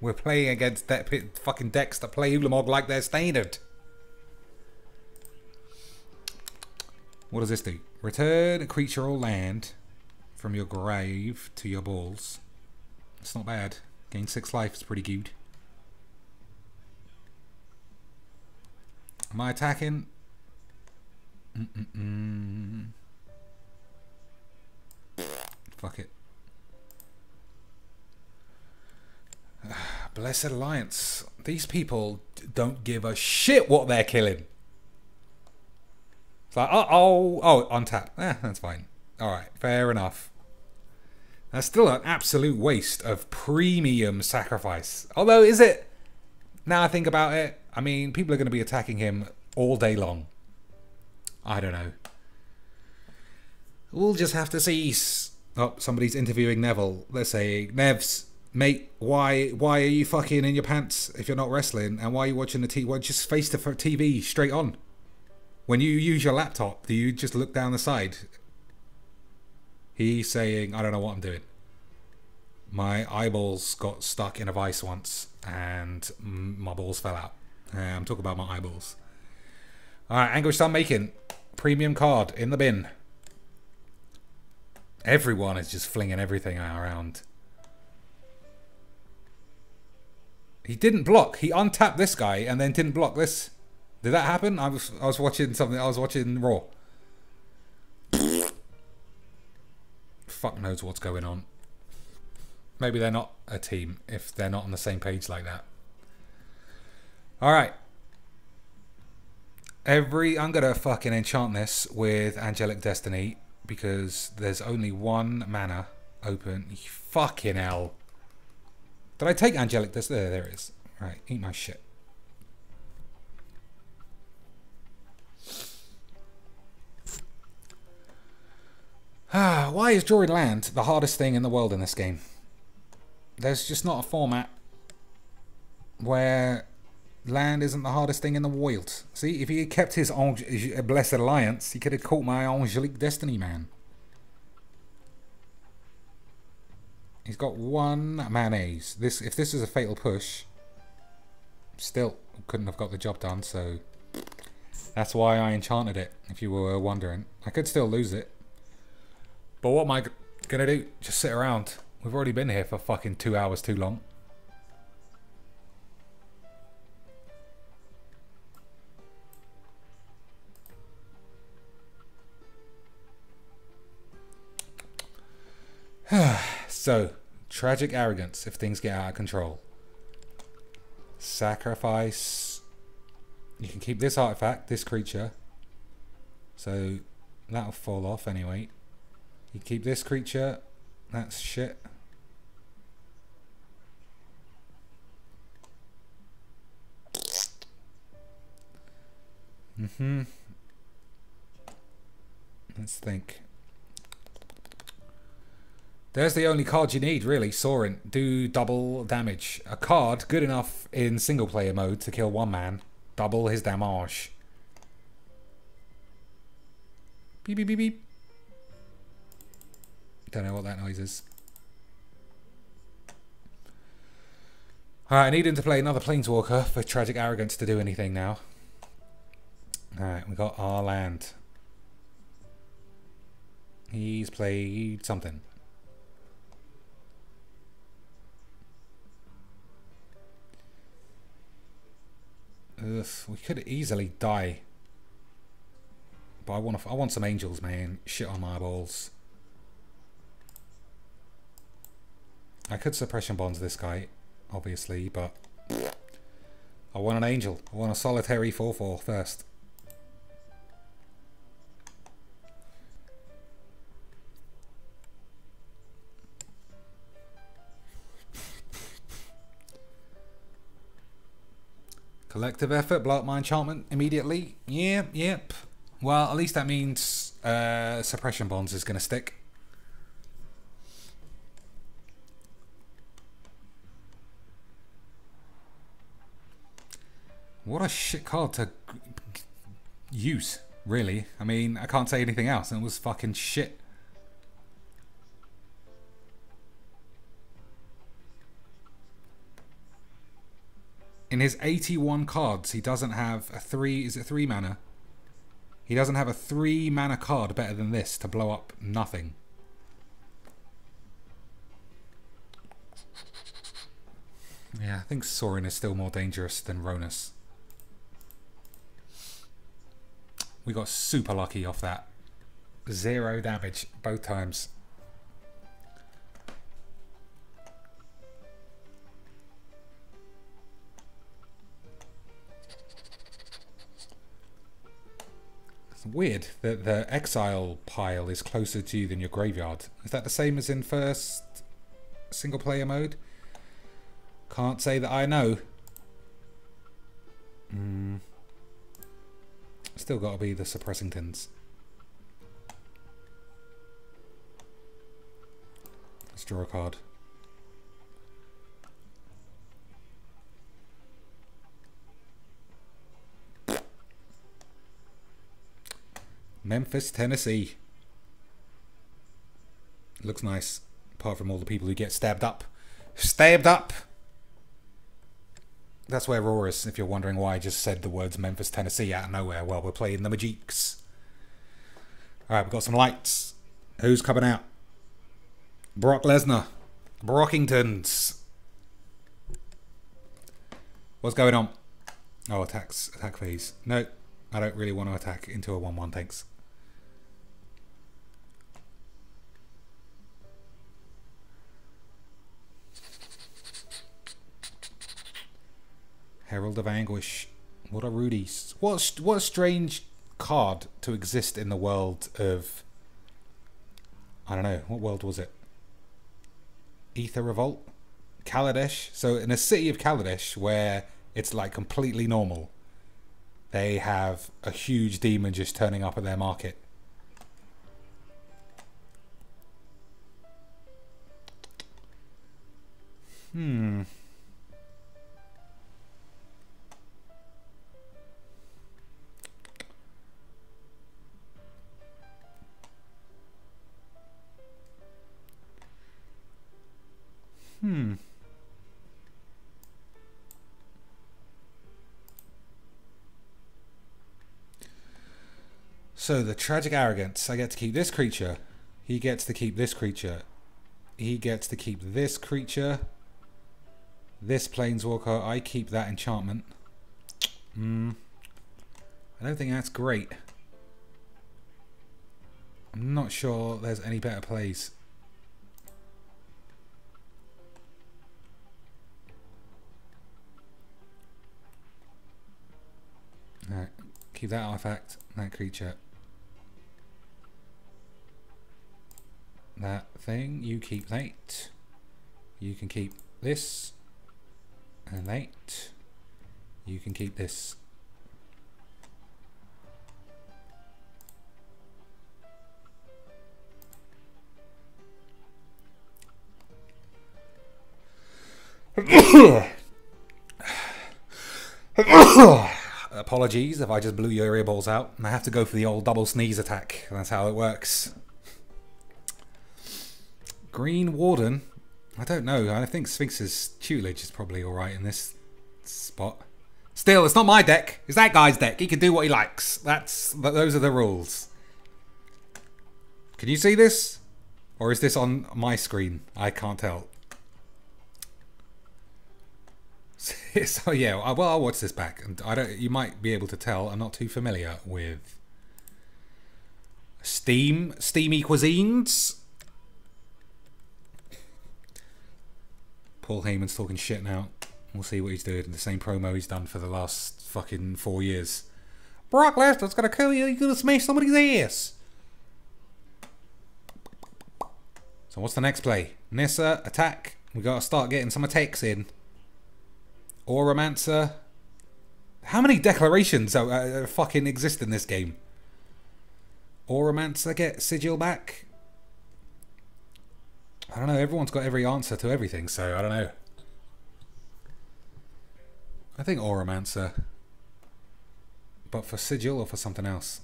We're playing against fucking decks that play Ulamog like they're standard. What does this do? Return a creature or land from your grave to your balls. It's not bad. Gain 6 life is pretty good. Am I attacking? Fuck it. Blessed Alliance. These people don't give a shit what they're killing. It's like, oh, untap. That's fine. Alright, fair enough. That's still an absolute waste of premium sacrifice. Although, is it? Now I think about it, I mean, people are going to be attacking him all day long. I don't know. We'll just have to see. Oh, somebody's interviewing Neville. Let's say, Nevs, Mate, why are you fucking in your pants if you're not wrestling? And why are you watching the TV? Well, just face the TV straight on. When you use your laptop, do you just look down the side? He's saying, I don't know what I'm doing. My eyeballs got stuck in a vice once and my balls fell out. I'm talking about my eyeballs. Alright, Anguish Sun Making. Premium card in the bin. Everyone is just flinging everything around. He didn't block. He untapped this guy and then didn't block this. Did that happen? I was watching something. I was watching Raw. Fuck knows what's going on. Maybe they're not a team if they're not on the same page like that. Alright. I'm gonna fucking enchant this with Angelic Destiny because there's only one mana open. Fucking hell. Did I take Angelic Destiny? There it is. Right, eat my shit. Why is drawing land the hardest thing in the world in this game? There's just not a format where land isn't the hardest thing in the world. See, if he had kept his Blessed Alliance, he could have caught my Angelic Destiny, man. He's got one mayonnaise. If this was a fatal push, still couldn't have got the job done, so that's why I enchanted it, if you were wondering. I could still lose it. But what am I gonna do? Just sit around. We've already been here for fucking 2 hours too long. So, tragic arrogance if things get out of control. Sacrifice. You can keep this artifact, this creature. So, that'll fall off anyway. You keep this creature. That's shit. Let's think. There's the only card you need, really. Sorin. Do double damage. A card good enough in single player mode to kill one man. Double his damage. Beep, beep, beep, beep. Don't know what that noise is. Alright, I need him to play another Planeswalker for Tragic Arrogance to do anything now. Alright, we got our land. He's played something. Ugh, we could easily die. But I want some angels, man. Shit on my balls. I could suppression bonds this guy, obviously, but I want an angel. I want a solitary 4/4 first. Collective effort, blow up my enchantment immediately. Yeah, yep. Well, at least that means suppression bonds is going to stick. What a shit card to use, really. I mean, I can't say anything else. It was fucking shit. In his 81 cards, he doesn't have a 3... Is it 3 mana? He doesn't have a 3 mana card better than this to blow up nothing. Yeah, I think Sorin is still more dangerous than Ronus. We got super lucky off that. 0 damage both times. It's weird that the exile pile is closer to you than your graveyard. Is that the same as in first single player mode? Can't say that I know. Still got to be the Suppressingtons. Let's draw a card. Memphis, Tennessee. Looks nice. Apart from all the people who get stabbed up. Stabbed up! That's where Raw is, if you're wondering why I just said the words Memphis, Tennessee out of nowhere while we're playing the Majiks. Alright, we've got some lights. Who's coming out? Brock Lesnar. Brockingtons. What's going on? Oh, attacks. Attack phase. No, I don't really want to attack into a 1-1, thanks. Herald of Anguish. What are Rudy's? What a strange card to exist in the world of... I don't know. What world was it? Ether Revolt? Kaladesh? So in a city of Kaladesh where it's like completely normal, they have a huge demon just turning up at their market. So the tragic arrogance. I get to keep this creature. He gets to keep this creature. He gets to keep this creature. This planeswalker. I keep that enchantment. I don't think that's great. I'm not sure there's any better plays. Alright, keep that artifact, that creature. That thing, you keep that. You can keep this. And that. You can keep this. Apologies if I just blew your earballs out. I have to go for the old double sneeze attack. That's how it works. Green Warden. I don't know. I think Sphinx's tutelage is probably alright in this spot. Still, it's not my deck. It's that guy's deck. He can do what he likes. Those are the rules. Can you see this? Or is this on my screen? I can't tell. So yeah, well, I'll watch this back, and you might be able to tell I'm not too familiar with steamy cuisines. Paul Heyman's talking shit now. We'll see what he's doing. The same promo he's done for the last fucking 4 years. Brock Lesnar's gonna kill you. You're gonna smash somebody's ass. So what's the next play? Nissa, attack. We gotta start getting some attacks in. Oromancer. How many declarations fucking exist in this game? Oromancer, get Sigil back. I don't know, everyone's got every answer to everything, so I don't know. I think Oromancer. But for Sigil or for something else?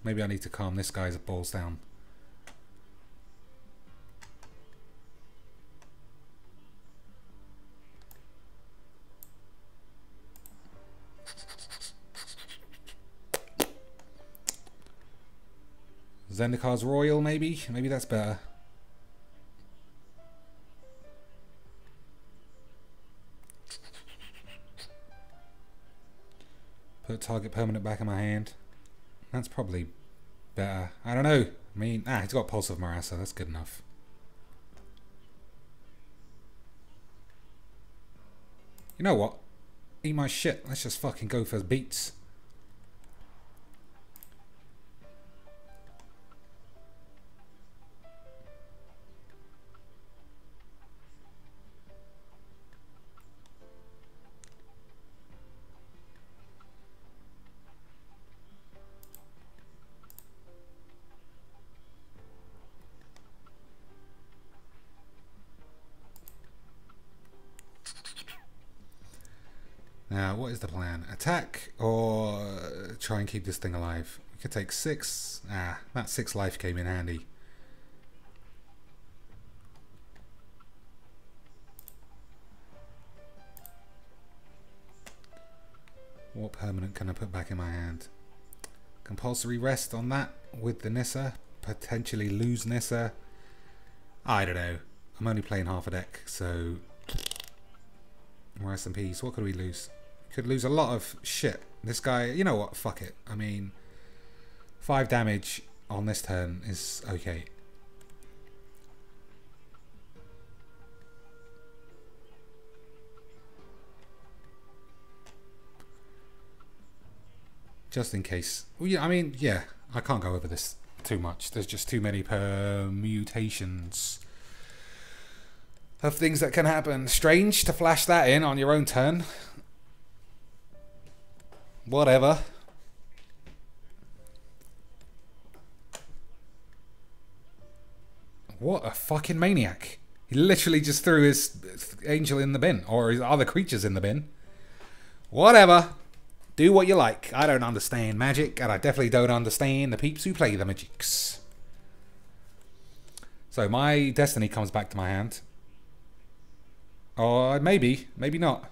Maybe I need to calm this guy's balls down. Zendikar's Royal, maybe? Maybe that's better. Put target permanent back in my hand. That's probably better. I don't know. I mean, he's got Pulse of Marassa. That's good enough. You know what? Eat my shit. Let's just fucking go for beats. Now, what is the plan? Attack or try and keep this thing alive? Could take 6. Ah, that 6 life came in handy. What permanent can I put back in my hand? Compulsory rest on that with the Nissa. Potentially lose Nissa. I don't know. I'm only playing half a deck, so... More SMPs. What could we lose? Could lose a lot of shit. This guy, you know what? Fuck it. I mean, 5 damage on this turn is okay. Just in case. Well, yeah, I mean, yeah, I can't go over this too much. There's just too many permutations of things that can happen. Strange to flash that in on your own turn. Whatever. What a fucking maniac. He literally just threw his angel in the bin. Or his other creatures in the bin. Whatever. Do what you like. I don't understand magic. And I definitely don't understand the peeps who play the magics. So my destiny comes back to my hand. Or maybe. Maybe not.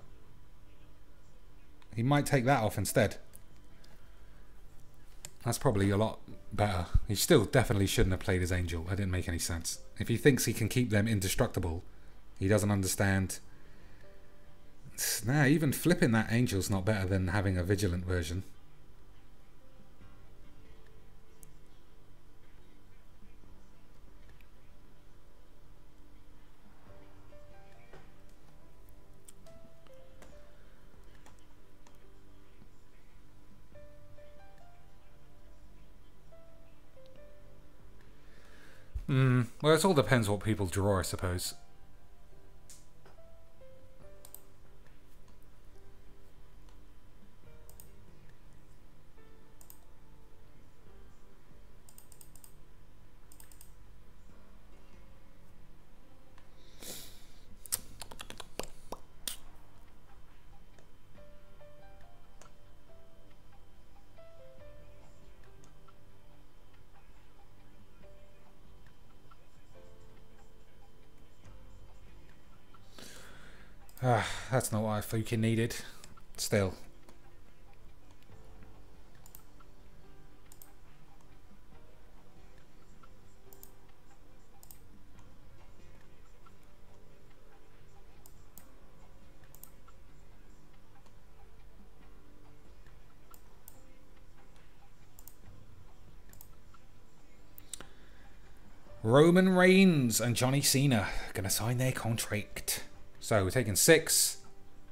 He might take that off instead. That's probably a lot better. He still definitely shouldn't have played his angel. That didn't make any sense. If he thinks he can keep them indestructible, he doesn't understand. Nah, even flipping that angel's not better than having a vigilant version. Well, it all depends what people draw, I suppose. That's not what I fucking needed. Still. Roman Reigns and Johnny Cena gonna sign their contract. So we're taking 6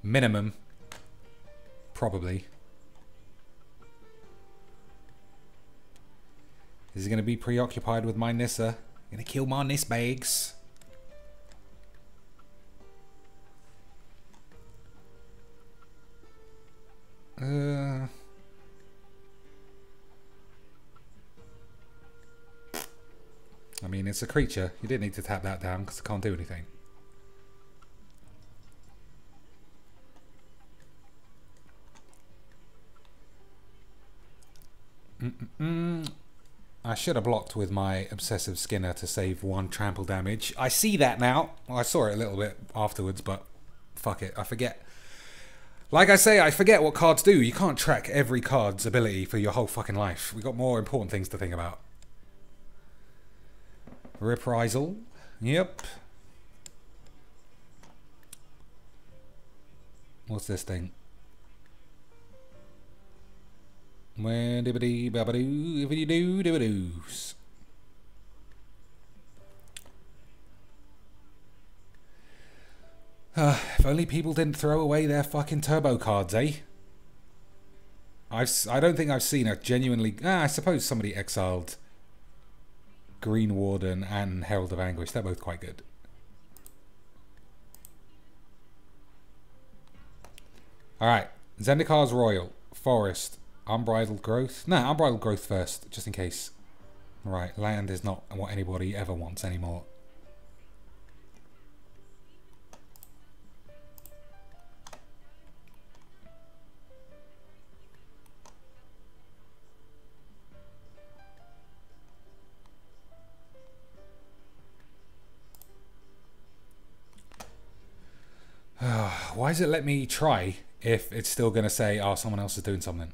minimum, probably. Is he going to be preoccupied with my Nissa? Going to kill my Nis bags. I mean, it's a creature. You didn't need to tap that down because it can't do anything. I should have blocked with my Obsessive Skinner to save 1 trample damage. I see that now. Well, I saw it a little bit afterwards, but fuck it. I forget. Like I say, I forget what cards do. You can't track every card's ability for your whole fucking life. We got more important things to think about. Reprisal. Yep. What's this thing? If only people didn't throw away their fucking turbo cards, eh? I don't think I've seen a genuinely... I suppose somebody exiled Green Warden and Herald of Anguish. They're both quite good. Alright. Zendikar's Royal. Forest. Unbridled Growth. No, Unbridled Growth first, just in case. Right, land is not what anybody ever wants anymore. Why does it let me try if it's still going to say, oh, someone else is doing something?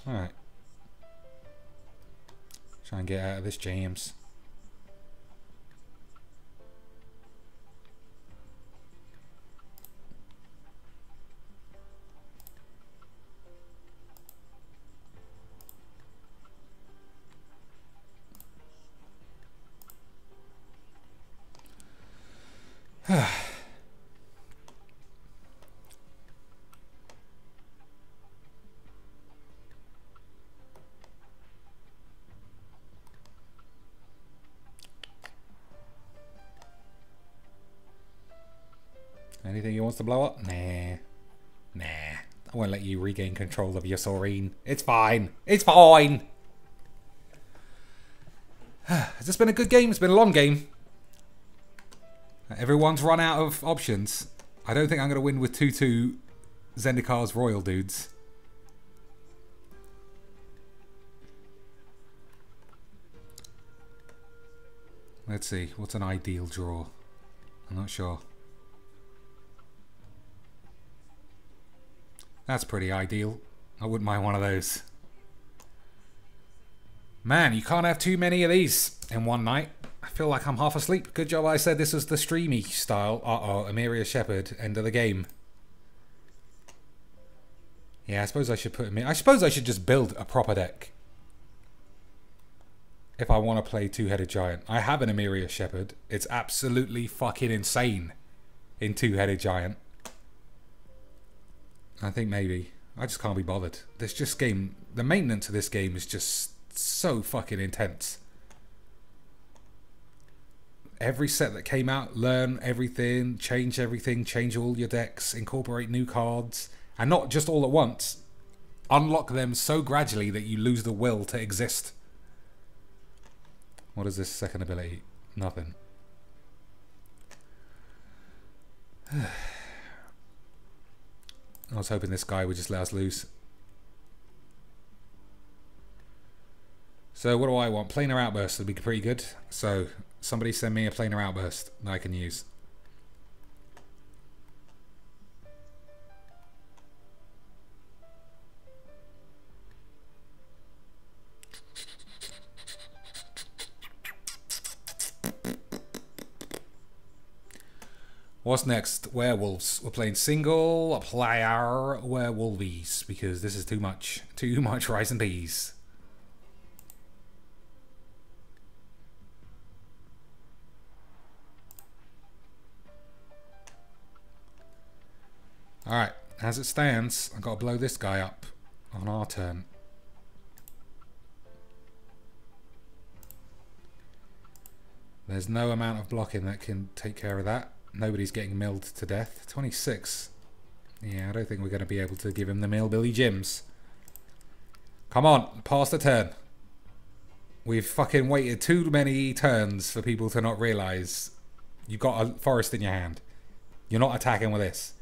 Alright. Try and get out of this, James. Anything he wants to blow up? Nah. Nah. I won't let you regain control of your Saurine. It's fine. It's fine. Has this been a good game? It's been a long game. Everyone's run out of options. I don't think I'm going to win with 2-2 Zendikar's Royal dudes. Let's see. What's an ideal draw? I'm not sure. That's pretty ideal. I wouldn't mind one of those. Man, you can't have too many of these in one night. I feel like I'm half asleep. Good job I said this was the streamy style. Uh-oh, Emiria Shepherd, end of the game. Yeah, I suppose I should put him in. I suppose I should just build a proper deck. If I want to play Two-Headed Giant. I have an Emiria Shepherd. It's absolutely fucking insane in Two-Headed Giant. I think maybe. I just can't be bothered. This just game... The maintenance of this game is just so fucking intense. Every set that came out, learn everything, change all your decks, incorporate new cards, and not just all at once. Unlock them so gradually that you lose the will to exist. What is this second ability? Nothing. I was hoping this guy would just let us loose. So what do I want? Planar Outburst would be pretty good. So somebody send me a Planar Outburst that I can use. What's next? Werewolves. We're playing single player werewolves because this is too much. Too much rice and peas. Alright, as it stands, I've got to blow this guy up on our turn. There's no amount of blocking that can take care of that. Nobody's getting milled to death. 26. Yeah, I don't think we're going to be able to give him the Millbilly Jims. Come on, pass the turn. We've fucking waited too many turns for people to not realise you've got a forest in your hand. You're not attacking with this.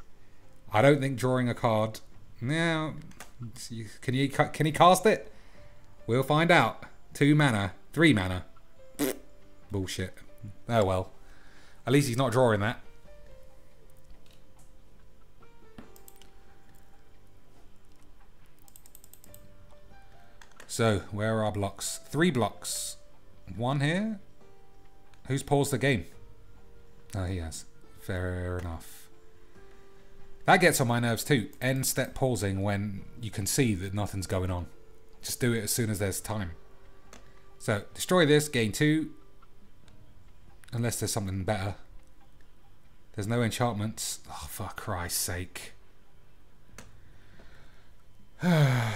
I don't think drawing a card... No. Can he cast it? We'll find out. 2 mana. 3 mana. Bullshit. Oh well. At least he's not drawing that. So, where are our blocks? 3 blocks. 1 here. Who's paused the game? Oh, he has. Fair enough. That gets on my nerves too. End step pausing when you can see that nothing's going on. Just do it as soon as there's time. So, destroy this, gain 2. Unless there's something better. There's no enchantments. Oh, for Christ's sake. Right,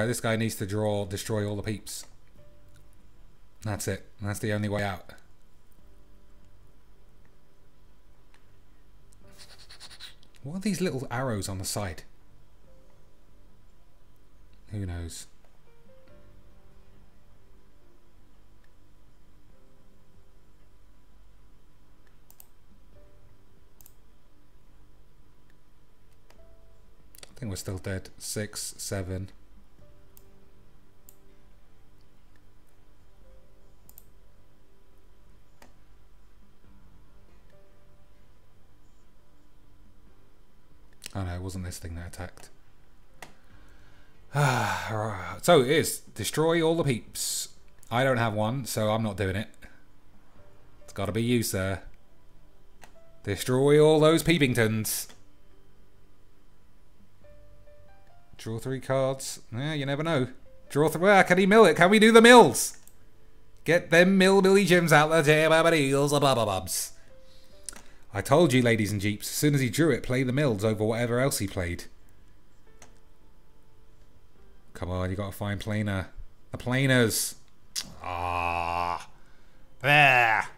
this guy needs to destroy all the peeps. That's it. That's the only way out. What are these little arrows on the side? Who knows? we're still dead. 6, 7. Oh no, it wasn't this thing that attacked. So it is. Destroy all the peeps. I don't have one, so I'm not doing it. It's got to be you, sir. Destroy all those peepingtons. Draw 3 cards. Yeah, you never know. Draw 3. Can he mill it? Can we do the mills? Get them mill-billy gems out there. Bubs. I told you, ladies and jeeps, as soon as he drew it, play the mills over whatever else he played. Come on, you gotta find planer. The planers. Ah. There.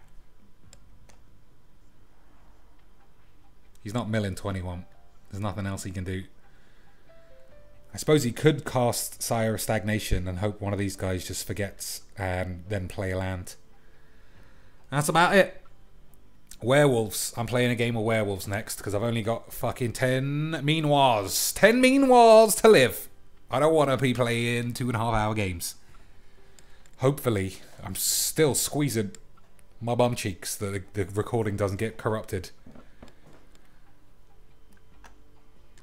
He's not milling 21. There's nothing else he can do. I suppose he could cast Sire of Stagnation and hope one of these guys just forgets and then play a land. That's about it. Werewolves. I'm playing a game of werewolves next because I've only got fucking 10 mean wars. 10 mean wars to live. I don't want to be playing 2.5-hour games. Hopefully, I'm still squeezing my bum cheeks that the recording doesn't get corrupted.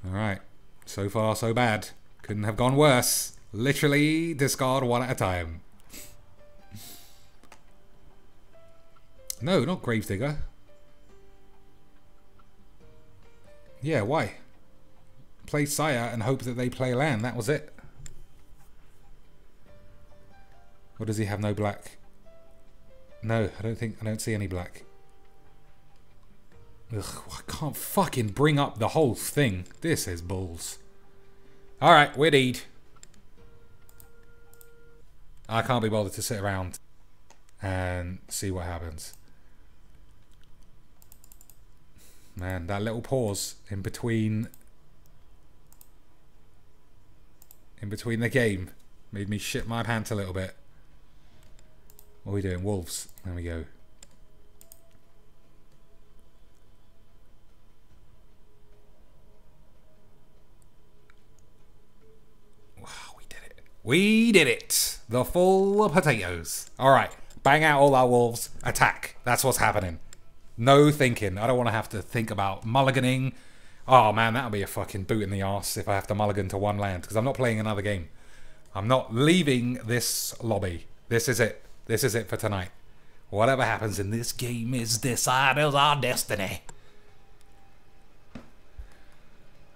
Alright. So far, so bad. Couldn't have gone worse. Literally discard one at a time. No, not Gravedigger. Yeah, why? Play Sire and hope that they play land. That was it. Or does he have no black? No, I don't see any black. Ugh, I can't fucking bring up the whole thing. This is balls. Alright, we're deed. I can't be bothered to sit around and see what happens. Man, that little pause in between the game made me shit my pants a little bit. What are we doing? Wolves. There we go. Wow, we did it. We did it. The full potatoes. Alright, bang out all our wolves. Attack. That's what's happening. No thinking. I don't want to have to think about mulliganing. Oh man, that'll be a fucking boot in the arse if I have to mulligan to one land. Because I'm not playing another game. I'm not leaving this lobby. This is it. This is it for tonight. Whatever happens in this game is decided our destiny.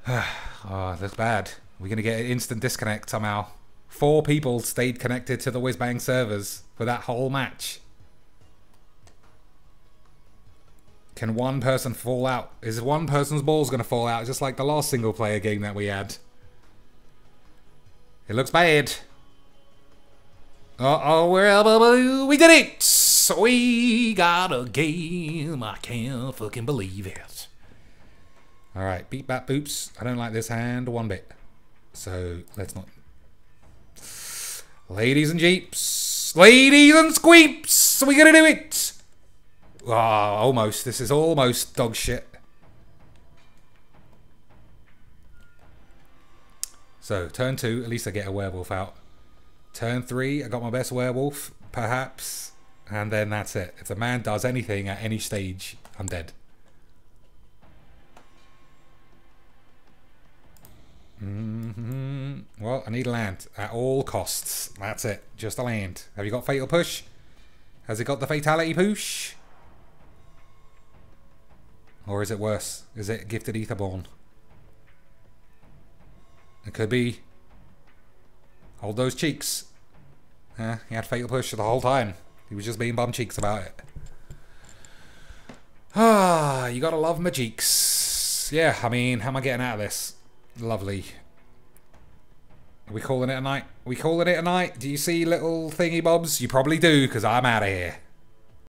Oh, that's bad. We're going to get an instant disconnect somehow. 4 people stayed connected to the Whizbang servers for that whole match. Can one person fall out? Is one person's balls going to fall out just like the last single player game that we had? It looks bad. Uh-oh, we did it! We got a game. I can't fucking believe it. Alright, beat bat boops. I don't like this hand one bit. So, let's not... Ladies and jeeps. Ladies and squeeps. We gonna do it! Oh, almost. This is almost dog shit. So, turn 2, at least I get a werewolf out. Turn 3, I got my best werewolf, perhaps. And then that's it. If the man does anything at any stage, I'm dead. Well, I need land at all costs. That's it. Just a land. Have you got Fatal Push? Has it got the Fatality Push? Or is it worse? Is it Gifted Etherborn? It could be. Hold those cheeks. He had Fatal Push the whole time. He was just being bum cheeks about it. Ah, you gotta love my cheeks. Yeah, I mean, how am I getting out of this? Lovely. Are we calling it a night? Are we calling it a night? Do you see little thingy bobs? You probably do, because I'm out of here.